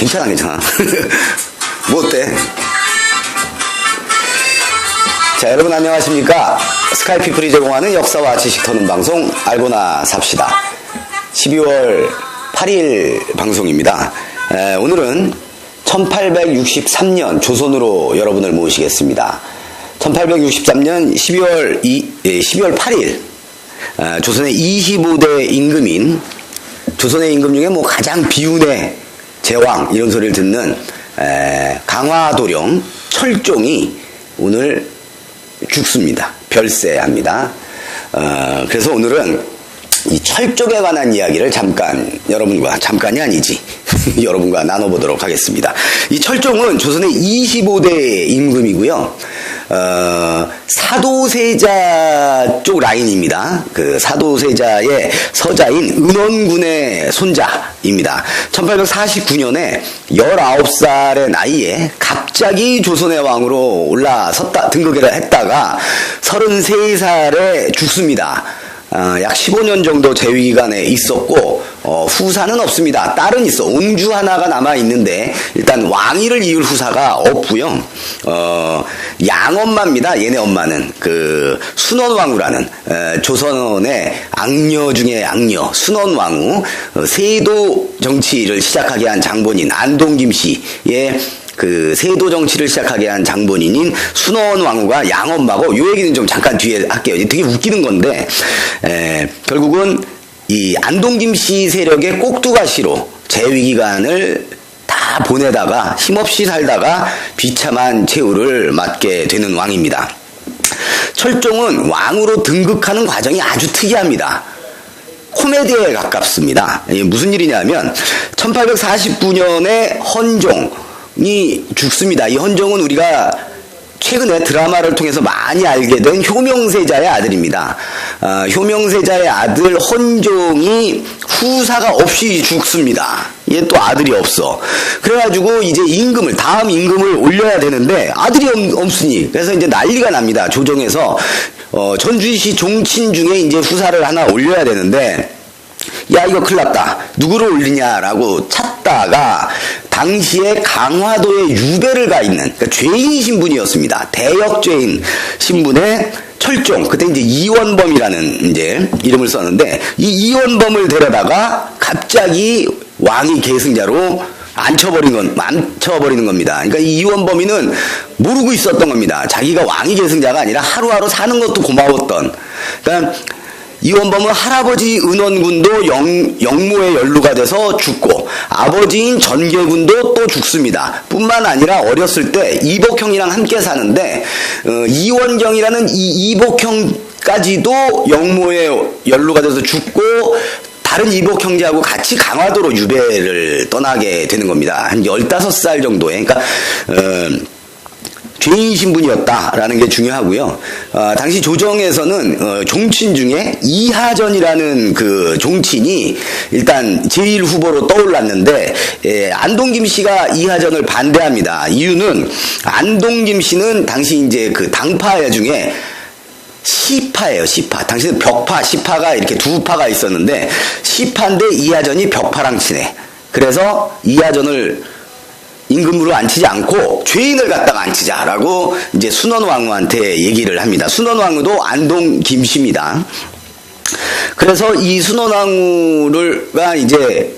괜찮아, 괜찮아. 뭐 어때? 자, 여러분 안녕하십니까? 스카이피플이 제공하는 역사와 지식 터는 방송 알고나 삽시다. 12월 8일 방송입니다. 오늘은 1863년 조선으로 여러분을 모시겠습니다. 1863년 12월 8일 조선의 25대 임금인, 조선의 임금 중에 뭐 가장 비운의 제왕 이런 소리를 듣는 강화도령 철종이 오늘 죽습니다. 별세합니다. 그래서 오늘은 이 철종에 관한 이야기를 잠깐이 아니지 여러분과 나눠보도록 하겠습니다. 이 철종은 조선의 25대 임금이고요. 사도세자 쪽 라인입니다. 그 사도세자의 서자인 은원군의 손자입니다. 1849년에 19살의 나이에 갑자기 조선의 왕으로 등극을 했다가 33살에 죽습니다. 약 15년 정도 재위기간에 있었고 후사는 없습니다. 딸은 있어. 옹주 하나가 남아있는데 일단 왕위를 이을 후사가 없고요. 양엄마입니다. 얘네 엄마는 그 순원왕후라는 조선의 악녀 중에 악녀 순원왕후, 세도 정치를 시작하게 한 장본인 안동김씨의 그 세도 정치를 시작하게 한 장본인인 순원왕후가 양엄마고, 요 얘기는 좀 잠깐 뒤에 할게요. 되게 웃기는 건데, 결국은 이 안동김씨 세력의 꼭두가시로 재위기간을 다 보내다가 힘없이 살다가 비참한 최후를 맞게 되는 왕입니다. 철종은 왕으로 등극하는 과정이 아주 특이합니다. 코미디에 가깝습니다. 무슨 일이냐면 1849년에 헌종이 죽습니다. 이 헌종은 우리가 최근에 드라마를 통해서 많이 알게 된 효명세자의 아들입니다. 효명세자의 아들 헌종이 후사가 없이 죽습니다. 얘 또 아들이 없어. 그래가지고 이제 다음 임금을 올려야 되는데 아들이 없으니, 그래서 이제 난리가 납니다. 조정에서 전주시 종친 중에 이제 후사를 하나 올려야 되는데, 야, 이거 큰일 났다. 누구를 올리냐라고 찾다가 당시에 강화도에 유배를 가 있는, 그러니까 죄인 신분이었습니다. 대역죄인 신분의 철종, 그때 이제 이원범이라는 이제 이름을 썼는데, 이 이원범을 데려다가 갑자기 왕위 계승자로 앉혀버리는 겁니다. 그러니까 이 이원범이는 모르고 있었던 겁니다. 자기가 왕위 계승자가 아니라 하루하루 사는 것도 고마웠던. 그러니까 이원범은 할아버지 은원군도 영모의 연루가 돼서 죽고, 아버지인 전계군도 또 죽습니다. 뿐만 아니라 어렸을 때 이복형이랑 함께 사는데 이원경이라는 이 이복형까지도 영모의 연루가 돼서 죽고, 다른 이복 형제하고 같이 강화도로 유배를 떠나게 되는 겁니다. 한 15살 정도에. 그러니까 죄인 신분이었다라는 게 중요하고요. 당시 조정에서는 종친 중에 이하전이라는 그 종친이 일단 제일 후보로 떠올랐는데, 안동김씨가 이하전을 반대합니다. 이유는 안동김씨는 당시 이제 그 당파 중에 시파예요, 시파. 당시는 벽파, 시파가 이렇게 두 파가 있었는데, 시파인데 이하전이 벽파랑 친해. 그래서 이하전을 임금으로 앉히지 않고 죄인을 갖다가 앉히자라고 이제 순원왕후한테 얘기를 합니다. 순원왕후도 안동김씨입니다. 그래서 이 순원왕후가 이제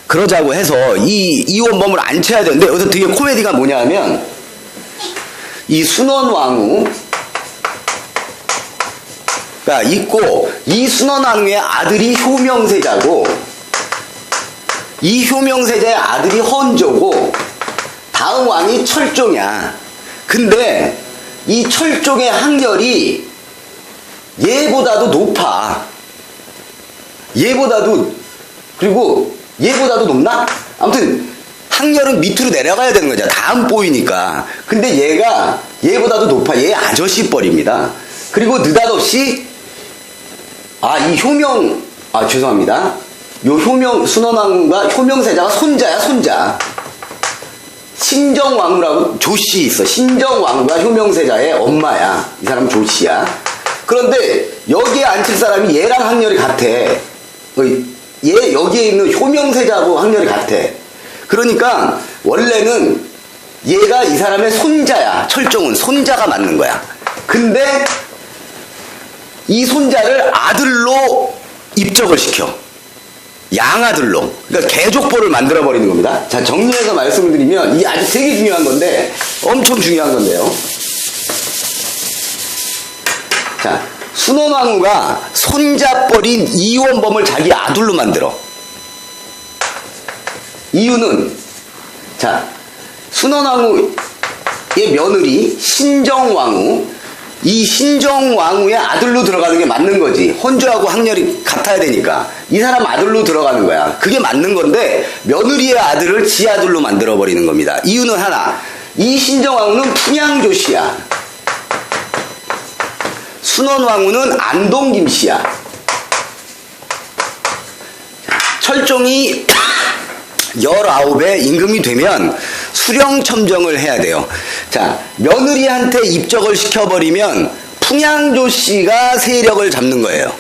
그러자고 해서 이 이원범을 앉혀야 되는데, 여기서 되게 코미디가 뭐냐면, 이 순원왕후 있고, 이 순원왕후의 아들이 효명세자고, 이 효명세자의 아들이 헌조고, 다음 왕이 철종이야. 근데 이 철종의 학렬이 얘보다도 높아. 그리고 얘보다도 높나? 아무튼 학렬은 밑으로 내려가야 되는 거죠. 다음 뽀이니까. 근데 얘가 얘보다도 높아. 얘 아저씨 뻘입니다. 그리고 느닷없이 죄송합니다. 요 순원왕후가 효명세자가 손자야, 손자. 신정왕후라고 조씨 있어. 신정왕후가 효명세자의 엄마야. 이 사람은 조씨야. 그런데 여기에 앉힐 사람이 얘랑 학렬이 같아. 얘 여기에 있는 효명세자하고 학렬이 같아. 그러니까 원래는 얘가 이 사람의 손자야. 철종은 손자가 맞는 거야. 근데 이 손자를 아들로 입적을 시켜. 양아들로. 그러니까 개족보를 만들어버리는 겁니다. 자, 정리해서 말씀을 드리면 이게 아주 되게 중요한 건데, 엄청 중요한 건데요. 자, 순원왕후가 손자뻘인 이원범을 자기 아들로 만들어. 이유는, 자, 순원왕후의 며느리 신정왕후, 이 신정왕후의 아들로 들어가는 게 맞는 거지. 혼주하고 학렬이 같아야 되니까 이 사람 아들로 들어가는 거야. 그게 맞는 건데 며느리의 아들을 지 아들로 만들어버리는 겁니다. 이유는 하나, 이 신정왕후는 풍양조씨야. 순원왕후는 안동김씨야. 철종이 19에 임금이 되면 수령첨정을 해야 돼요. 자, 며느리한테 입적을 시켜버리면 풍양조 씨가 세력을 잡는 거예요.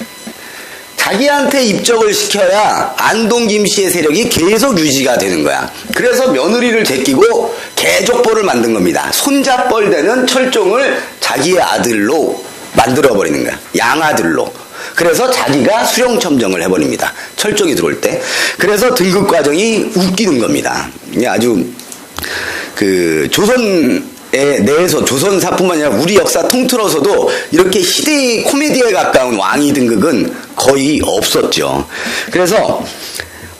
자기한테 입적을 시켜야 안동김 씨의 세력이 계속 유지가 되는 거야. 그래서 며느리를 제끼고 개족보를 만든 겁니다. 손자뻘 되는 철종을 자기의 아들로 만들어버리는 거야. 양아들로. 그래서 자기가 수령첨정을 해버립니다. 철종이 들어올 때. 그래서 등급 과정이 웃기는 겁니다. 아주 조선에 내에서 조선사뿐만 아니라 우리 역사 통틀어서도 이렇게 시대의 코미디에 가까운 왕위 등극은 거의 없었죠. 그래서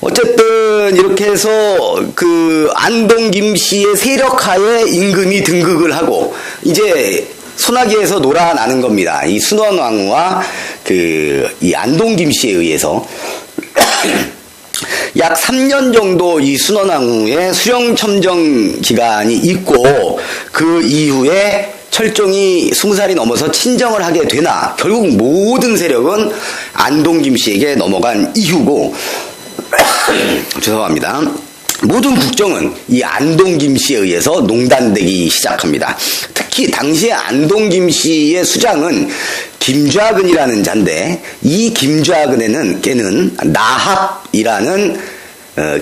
어쨌든 이렇게 해서 안동 김씨의 세력하에 임금이 등극을 하고 이제 소나기에서 놀아나는 겁니다. 이 순원왕후와 이 안동 김씨에 의해서 약 3년 정도 이 순원왕후의 수령첨정 기간이 있고 그 이후에 철종이 20살이 넘어서 친정을 하게 되나 결국 모든 세력은 안동 김씨에게 넘어간 이후고 죄송합니다. 모든 국정은 이 안동 김씨에 의해서 농단되기 시작합니다. 특히 당시에 안동 김씨의 수장은 김좌근이라는 자인데 이 김좌근에는 걔는 나합이라는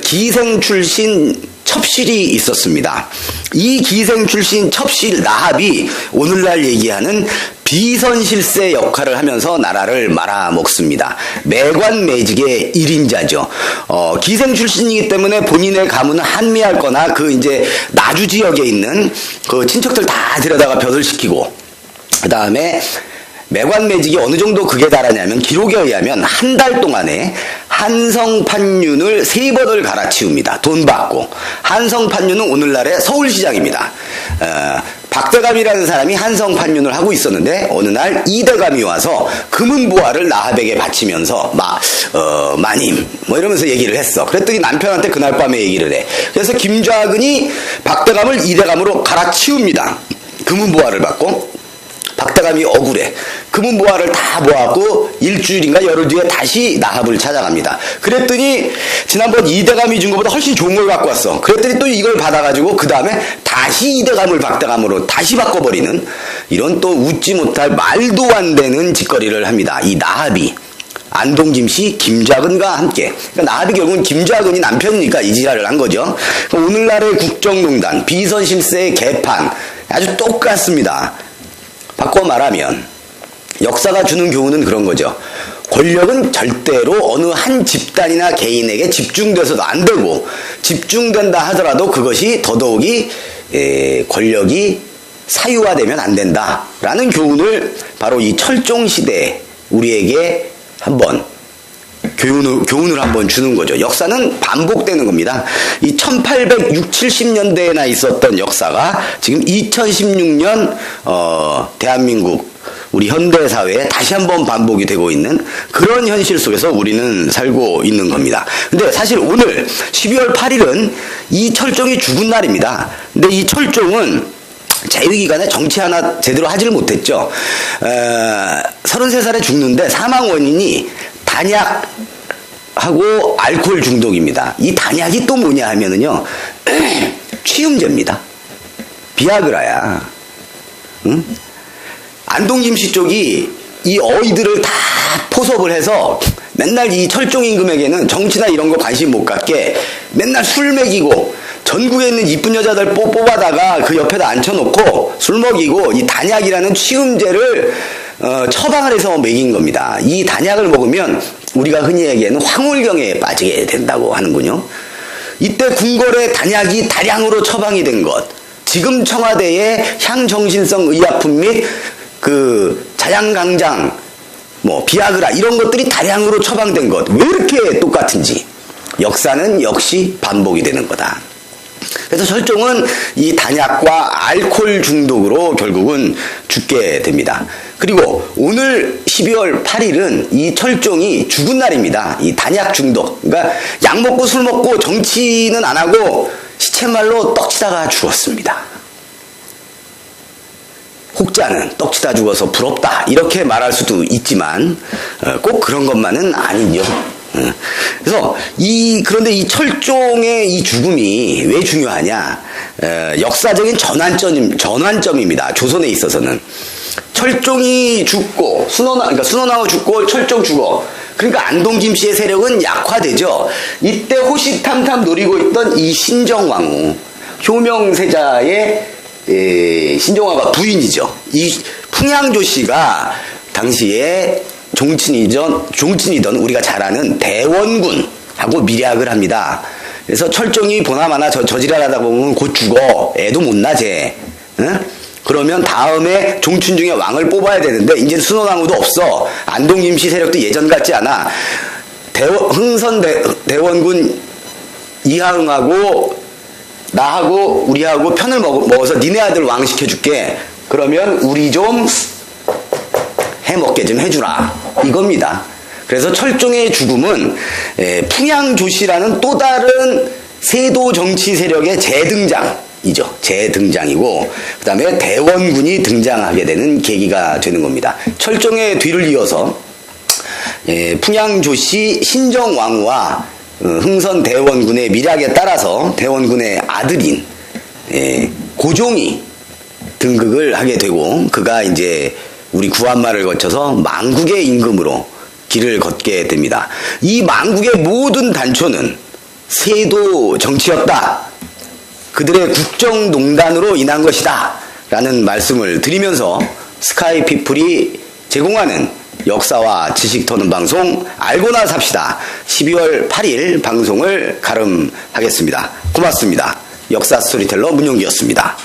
기생 출신 첩실이 있었습니다. 이 기생 출신 첩실 나합이 오늘날 얘기하는 비선실세 역할을 하면서 나라를 말아먹습니다. 매관매직의 1인자죠. 기생 출신이기 때문에 본인의 가문은 한미할 거나 이제 나주 지역에 있는 친척들 다 데려다가 벼슬 시키고, 그 다음에 매관매직이 어느 정도 극에 달하냐면 기록에 의하면 한 달 동안에 한성판윤을 3번을 갈아치웁니다. 돈 받고. 한성판윤은 오늘날의 서울시장입니다. 박대감이라는 사람이 한성판윤을 하고 있었는데 어느 날 이대감이 와서 금은보화를 나합에게 바치면서 마님 이러면서 얘기를 했어. 그랬더니 남편한테 그날 밤에 얘기를 해. 그래서 김좌근이 박대감을 이대감으로 갈아치웁니다. 금은보화를 받고. 박대감이 억울해. 금은보화를 다 모았고 일주일인가 열흘 뒤에 다시 나합을 찾아갑니다. 그랬더니 지난번 이대감이 준 것보다 훨씬 좋은 걸 갖고 왔어. 그랬더니 또 이걸 받아가지고 그 다음에 다시 이대감을 박대감으로 다시 바꿔버리는 이런 또 웃지 못할 말도 안 되는 짓거리를 합니다. 이 나합이 안동김씨 김좌근과 함께. 그러니까 나합이 결국은 김좌근이 남편이니까 이 지랄을 한 거죠. 오늘날의 국정농단, 비선실세의 개판 아주 똑같습니다. 바꿔 말하면 역사가 주는 교훈은 그런 거죠. 권력은 절대로 어느 한 집단이나 개인에게 집중돼서도 안 되고, 집중된다 하더라도 그것이 더더욱이 권력이 사유화되면 안 된다라는 교훈을 바로 이 철종시대에 우리에게 한번 교훈을 한번 주는 거죠. 역사는 반복되는 겁니다. 이 1860, 70년대에나 있었던 역사가 지금 2016년 대한민국 우리 현대사회에 다시 한번 반복이 되고 있는 그런 현실 속에서 우리는 살고 있는 겁니다. 근데 사실 오늘 12월 8일은 이 철종이 죽은 날입니다. 근데 이 철종은 재위기간에 정치 하나 제대로 하지를 못했죠. 33살에 죽는데 사망 원인이 단약하고 알코올 중독입니다. 이 단약이 또 뭐냐 하면은요, 취음제입니다. 비아그라야. 응? 안동김씨 쪽이 이 어이들을 다 포섭을 해서 맨날 이 철종 임금에게는 정치나 이런 거 관심 못 갖게 맨날 술 먹이고 전국에 있는 이쁜 여자들 뽑아다가 그 옆에다 앉혀놓고 술 먹이고 이 단약이라는 취음제를 처방을 해서 먹인 겁니다. 이 단약을 먹으면 우리가 흔히 얘기하는 황홀경에 빠지게 된다고 하는군요. 이때 궁궐의 단약이 다량으로 처방이 된 것, 지금 청와대의 향정신성 의약품 및 그 자양강장, 뭐 비아그라 이런 것들이 다량으로 처방된 것, 왜 이렇게 똑같은지 역사는 역시 반복이 되는 거다. 그래서 철종은 이 단약과 알코올 중독으로 결국은 죽게 됩니다. 그리고 오늘 12월 8일은 이 철종이 죽은 날입니다. 이 단약 중독. 그러니까 약 먹고 술 먹고 정치는 안 하고 시쳇말로 떡치다가 죽었습니다. 혹자는 떡치다 죽어서 부럽다 이렇게 말할 수도 있지만 꼭 그런 것만은 아니죠. 그래서 그런데 이 철종의 이 죽음이 왜 중요하냐? 역사적인 전환점입니다. 조선에 있어서는 철종이 죽고 그러니까 순원왕후 죽고 철종 죽어. 그러니까 안동 김씨의 세력은 약화되죠. 이때 호시탐탐 노리고 있던 이 신정왕후, 효명세자의 신정왕후가 부인이죠. 이 풍양조 씨가 당시에 종친이던 우리가 잘 아는 대원군하고 밀약을 합니다. 그래서 철종이 보나마나 저지랄하다 보면 곧 죽어. 애도 못 낳지. 응? 그러면 다음에 종친 중에 왕을 뽑아야 되는데 이제 순원왕후도 없어. 안동김씨 세력도 예전 같지 않아. 흥선 대원군 이하응하고 나하고 우리하고 편을 먹어서 니네 아들 왕 시켜줄게. 그러면 우리 좀 해먹게 좀 해주라 이겁니다. 그래서 철종의 죽음은 풍양조씨라는 또 다른 세도 정치 세력의 재등장이죠. 재등장이고 그 다음에 대원군이 등장하게 되는 계기가 되는 겁니다. 철종의 뒤를 이어서 풍양조씨 신정왕후와 흥선 대원군의 밀약에 따라서 대원군의 아들인 고종이 등극을 하게 되고 그가 이제 우리 구한말을 거쳐서 망국의 임금으로 길을 걷게 됩니다. 이 망국의 모든 단초는 세도 정치였다. 그들의 국정농단으로 인한 것이다. 라는 말씀을 드리면서 스카이피플이 제공하는 역사와 지식 터는 방송 알고나 삽시다. 12월 8일 방송을 가름하겠습니다. 고맙습니다. 역사 스토리텔러 문용기였습니다.